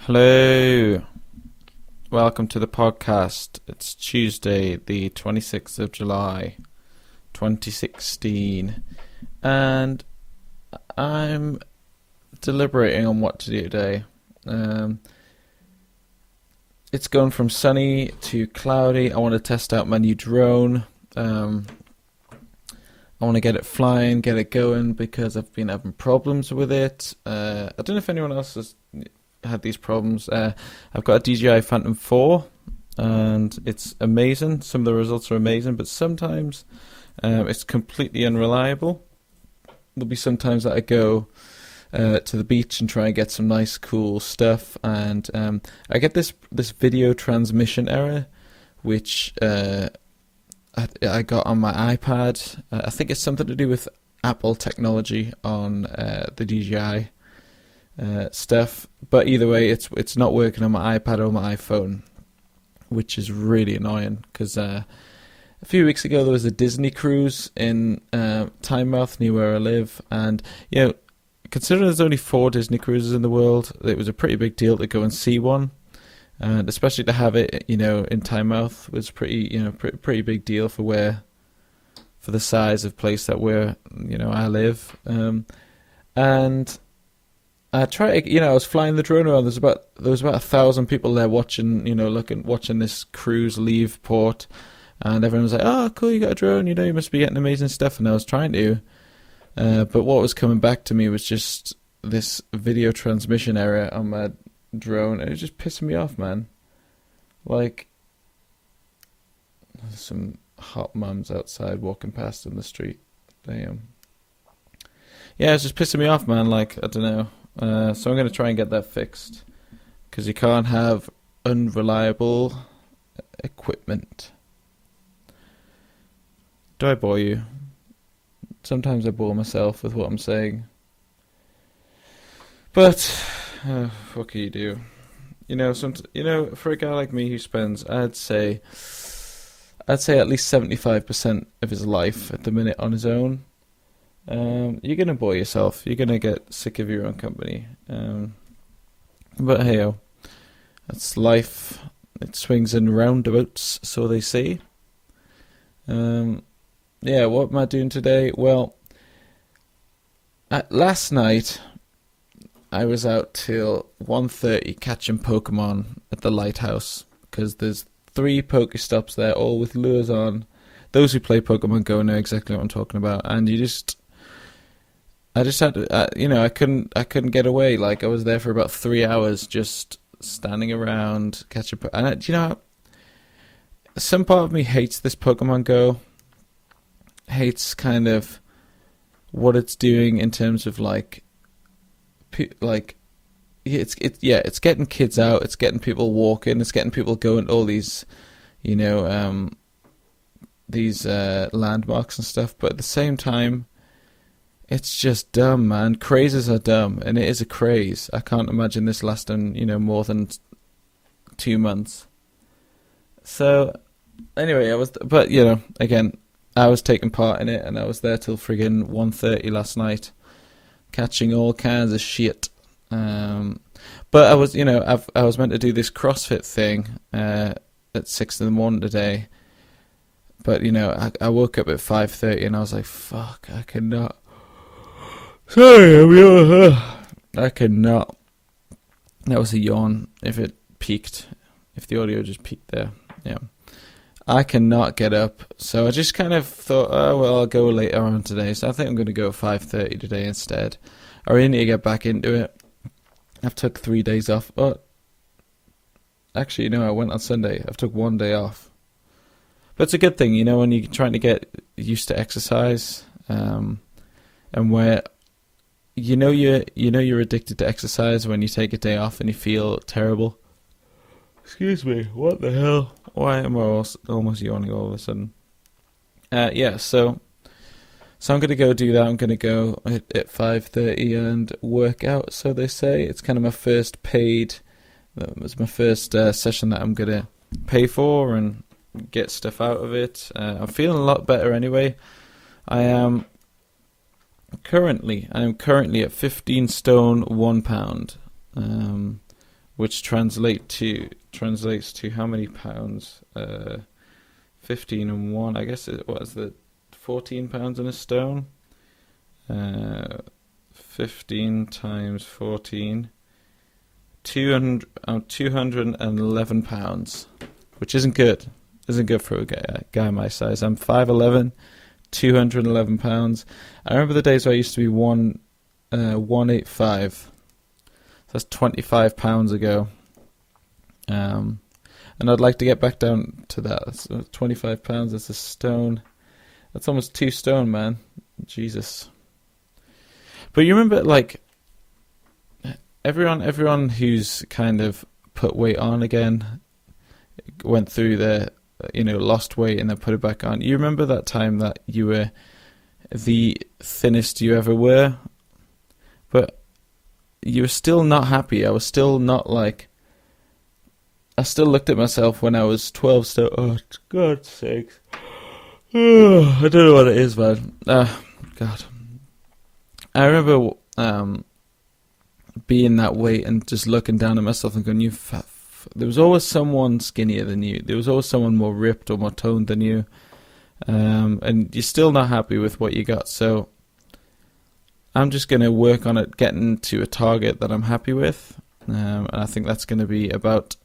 Hello, welcome to the podcast. It's Tuesday, the 26th of July, 2016, and I'm deliberating on what to do today. It's gone from sunny to cloudy. I want to test out my new drone. I want to get it flying, get it going, because I've been having problems with it. I don't know if anyone else has had these problems. I've got a DJI Phantom 4, and it's amazing. Some of the results are amazing, but sometimes it's completely unreliable. There'll be sometimes that I go to the beach and try and get some nice, cool stuff, and I get this video transmission error, which I got on my iPad. I think it's something to do with Apple technology on the DJI stuff, but either way, it's not working on my iPad or my iPhone, which is really annoying. Because a few weeks ago there was a Disney cruise in Tynemouth, near where I live, and considering there's only 4 Disney cruises in the world, it was a pretty big deal to go and see one, and especially to have it, in Tynemouth was pretty big deal for the size of place that I live, and I I was flying the drone around. There was about 1,000 people there watching this cruise leave port, and everyone was like, "Oh, cool, you got a drone. You must be getting amazing stuff." And I was trying to, but what was coming back to me was just this video transmission error on my drone, and it was just pissing me off, man. Like, there's some hot mums outside walking past in the street. Damn. Yeah, it's just pissing me off, man. Like, I don't know. So I'm going to try and get that fixed, because you can't have unreliable equipment. Do I bore you? Sometimes I bore myself with what I'm saying. But what can you do? For a guy like me who spends, I'd say at least 75% of his life at the minute on his own, you're going to bore yourself. You're going to get sick of your own company. But hey, that's life. It swings in roundabouts, so they say. What am I doing today? Well, last night I was out till 1:30 catching Pokemon at the lighthouse, because there's 3 Pokestops there, all with lures on. Those who play Pokemon Go know exactly what I'm talking about, and I just had to, I couldn't get away. Like, I was there for about 3 hours, just standing around catching. And some part of me hates this Pokemon Go. Hates kind of what it's doing in terms of it's getting kids out, it's getting people walking, it's getting people going to all these, landmarks and stuff. But at the same time, it's just dumb, man. Crazes are dumb, and it is a craze. I can't imagine this lasting, more than 2 months. So, anyway, I was taking part in it, and I was there till friggin' 1:30 last night, catching all kinds of shit. But I was, I was meant to do this CrossFit thing at 6 in the morning today. But I woke up at 5:30, and I was like, "Fuck, I cannot." Sorry, I cannot. That was a yawn. If it peaked, if the audio just peaked there, yeah. I cannot get up, so I just kind of thought, oh well, I'll go later on today. So I think I'm going to go at 5:30 today instead. I really need to get back into it. I've took 3 days off. But actually, I went on Sunday. I've took 1 day off. But it's a good thing, when you're trying to get used to exercise, and where you're addicted to exercise when you take a day off and you feel terrible. Excuse me, what the hell? Why am I almost yawning all of a sudden? So I'm going to go do that. I'm going to go at 5:30 and work out, so they say. It's kind of my first session that I'm going to pay for and get stuff out of it. I'm feeling a lot better anyway. I am currently at 15 stone 1 pound, which translates to how many pounds? 15 and 1. I guess it was the 14 pounds in a stone. 15 times 14. 211 pounds, which isn't good. Isn't good for a guy my size. I'm 5'11", 211 pounds. I remember the days where I used to be 185. That's 25 pounds ago. And I'd like to get back down to that. That's 25 pounds. That's a stone. That's almost 2 stone, man. Jesus. But you remember, like, everyone who's kind of put weight on again, went through the, lost weight and then put it back on. You remember that time that you were the thinnest you ever were, but you were still not happy. I was still not like. I still looked at myself when I was 12 stone. Oh, God's sakes. I don't know what it is, man. God. I remember being that weight and just looking down at myself and going, "You fat." There was always someone skinnier than you. There was always someone more ripped or more toned than you. And you're still not happy with what you got. So I'm just going to work on it, getting to a target that I'm happy with. And I think that's going to be about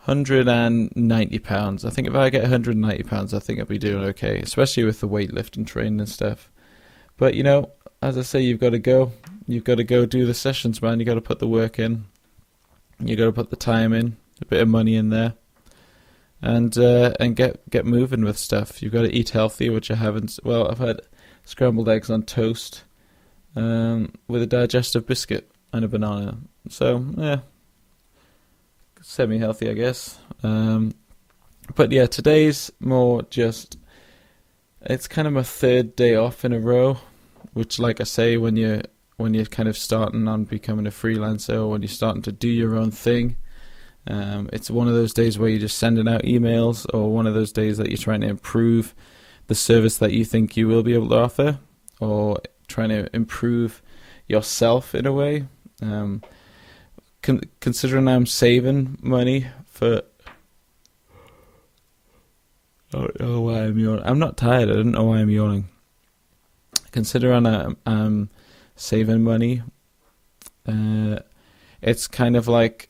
190 pounds. I think if I get 190 pounds, I think I'll be doing okay, especially with the weightlifting training and stuff. But, as I say, you've got to go. You've got to go do the sessions, man. You've got to put the work in. You've got to put the time in, a bit of money in there, and get moving with stuff. You've got to eat healthy, which I haven't. Well, I've had scrambled eggs on toast with a digestive biscuit and a banana. So, yeah, semi-healthy, I guess. But yeah, today's more just, it's kind of my 3rd day off in a row, which, like I say, when you're kind of starting on becoming a freelancer, or when you're starting to do your own thing, it's one of those days where you're just sending out emails, or one of those days that you're trying to improve the service that you think you will be able to offer, or trying to improve yourself in a way. Considering I'm saving money for... I don't know why I'm yawning. I'm not tired. I don't know why I'm yawning. Considering I'm saving money, it's kind of like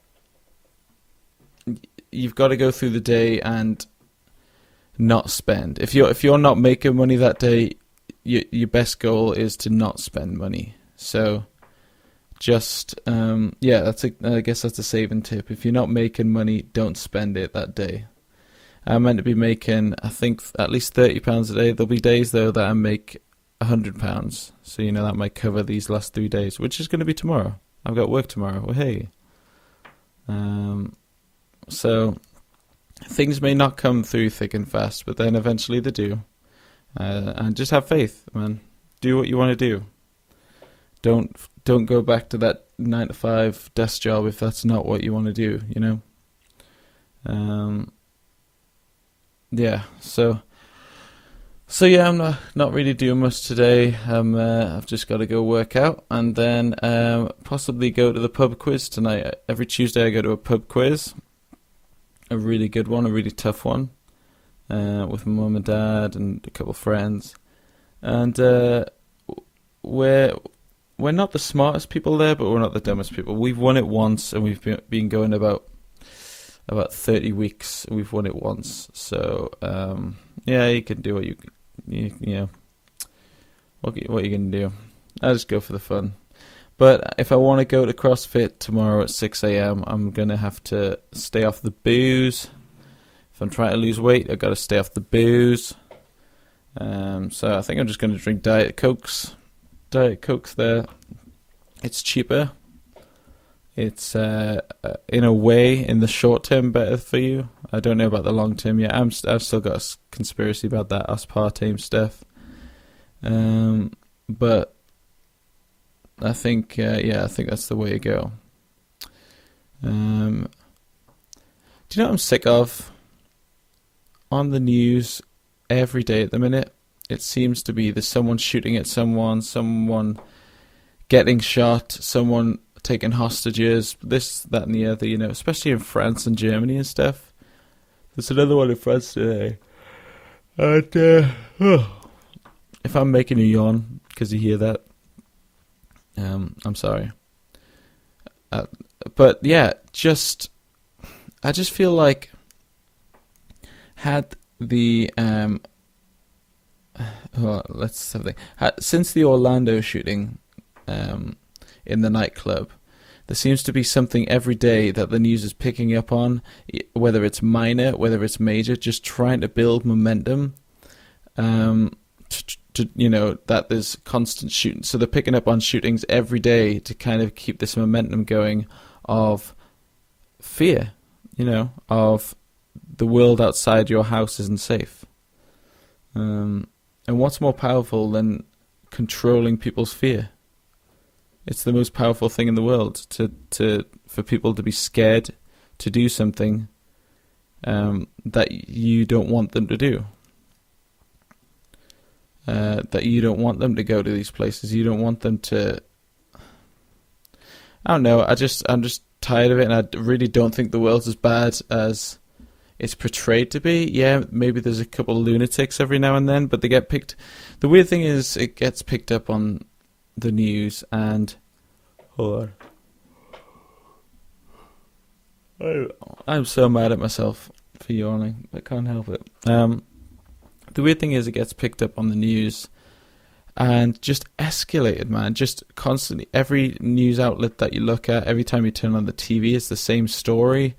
you've got to go through the day and not spend. If you're not making money that day, your best goal is to not spend money. So just I guess that's a saving tip. If you're not making money, don't spend it that day. I'm meant to be making, I think, at least £30 a day. There'll be days though that I make £100, so that might cover these last 3 days, which is going to be tomorrow. I've got work tomorrow. Well, hey. So things may not come through thick and fast, but then eventually they do. And just have faith, man. Do what you want to do. Don't go back to that 9-to-5 desk job if that's not what you want to do. Yeah. So yeah, I'm not really doing much today. I've just got to go work out and then possibly go to the pub quiz tonight. Every Tuesday I go to a pub quiz, a really good one, a really tough one, with my mum and dad and a couple of friends. And we're not the smartest people there, but we're not the dumbest people. We've won it once, and we've been going about 30 weeks. We've won it once, so yeah, you can do what you what are you gonna do? I just go for the fun. But if I want to go to CrossFit tomorrow at 6 a.m, I'm gonna have to stay off the booze. If I'm trying to lose weight, I've got to stay off the booze. So I think I'm just gonna drink Diet Cokes. Diet Cokes there. It's cheaper. It's in a way, in the short term, better for you. I don't know about the long term yet. I've still got a conspiracy about that aspartame stuff. But I think, I think that's the way to go. Do you know what I'm sick of? On the news every day at the minute, it seems to be there's someone shooting at someone getting shot, someone taking hostages, this, that, and the other, you know, especially in France and Germany and stuff. There's another one in France today. And, if I'm making you yawn because you hear that, I'm sorry. But yeah, I just feel like had the let's have a think. Since the Orlando shooting in the nightclub, there seems to be something every day that the news is picking up on, whether it's minor, whether it's major, just trying to build momentum. To you know, that there's constant shooting, so they're picking up on shootings every day to kind of keep this momentum going of fear, you know, of the world outside your house isn't safe. And what's more powerful than controlling people's fear? It's the most powerful thing in the world for people to be scared to do something that you don't want them to do. That you don't want them to go to these places. You don't want them to. I don't know. I'm just tired of it, and I really don't think the world's as bad as it's portrayed to be. Yeah, maybe there's a couple of lunatics every now and then, but they get picked. The weird thing is, it gets picked up on the news, and hold on. I'm so mad at myself for yawning. I can't help it. The weird thing is, it gets picked up on the news and just escalated, man. Just constantly, every news outlet that you look at, every time you turn on the TV, it's the same story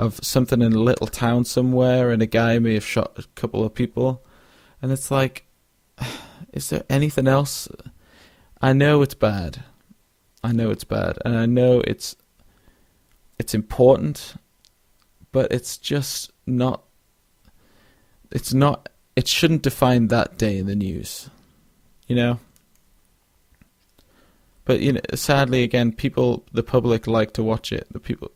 of something in a little town somewhere, and a guy may have shot a couple of people. And it's like, is there anything else? I know it's bad. And I know it's important, but it's just not. It shouldn't define that day in the news, you know? But, you know, sadly, again, the public like to watch it.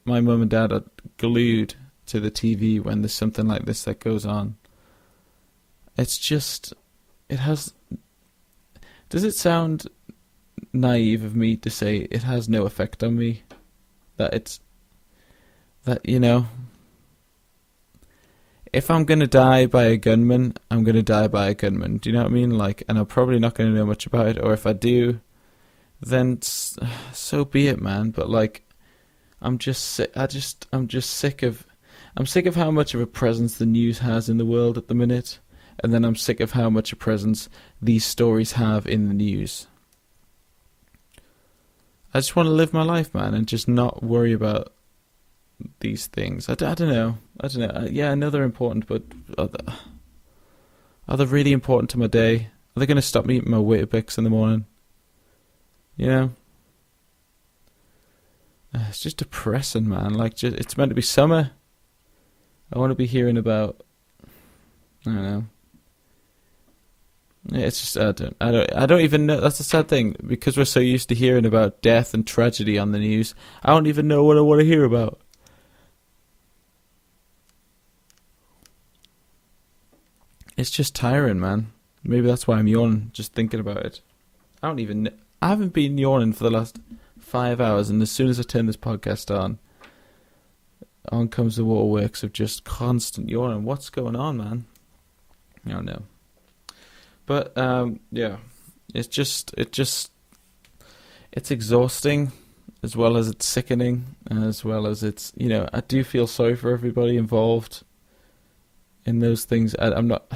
My mum and dad are glued to the TV when there's something like this that goes on. It's just, does it sound naive of me to say it has no effect on me? You know, if I'm going to die by a gunman, I'm going to die by a gunman. Do you know what I mean? Like, and I'm probably not going to know much about it, or if I do, then so be it, man. But like, I'm just sick of how much of a presence the news has in the world at the minute, and then I'm sick of how much a presence these stories have in the news. I just want to live my life, man, and just not worry about these things. I don't know. Yeah, I know they're important, but are they really important to my day? Are they going to stop me eating my Weetabix in the morning? You know? It's just depressing, man. Like, it's meant to be summer. I want to be hearing about, I don't know. It's just, I don't even know. That's the sad thing, because we're so used to hearing about death and tragedy on the news. I don't even know what I want to hear about. It's just tiring, man. Maybe that's why I'm yawning, just thinking about it. I haven't been yawning for the last 5 hours, and as soon as I turn this podcast on comes the waterworks of just constant yawning. What's going on, man? I don't know. But, yeah, it's exhausting, as well as it's sickening, as well as it's, you know, I do feel sorry for everybody involved in those things. I'm not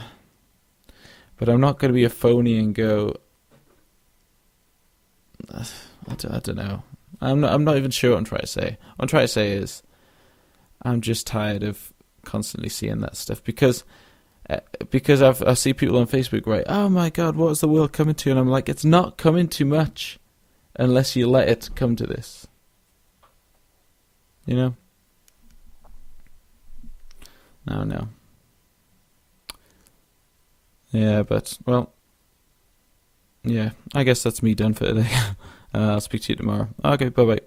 going to be a phony and go, I don't know. I'm not even sure what I'm trying to say. What I'm trying to say is, I'm just tired of constantly seeing that stuff, because I see people on Facebook write, oh my God, what is the world coming to? And I'm like, it's not coming to much unless you let it come to this. You know? No. Yeah, but, well, yeah, I guess that's me done for today. I'll speak to you tomorrow. Okay, bye-bye.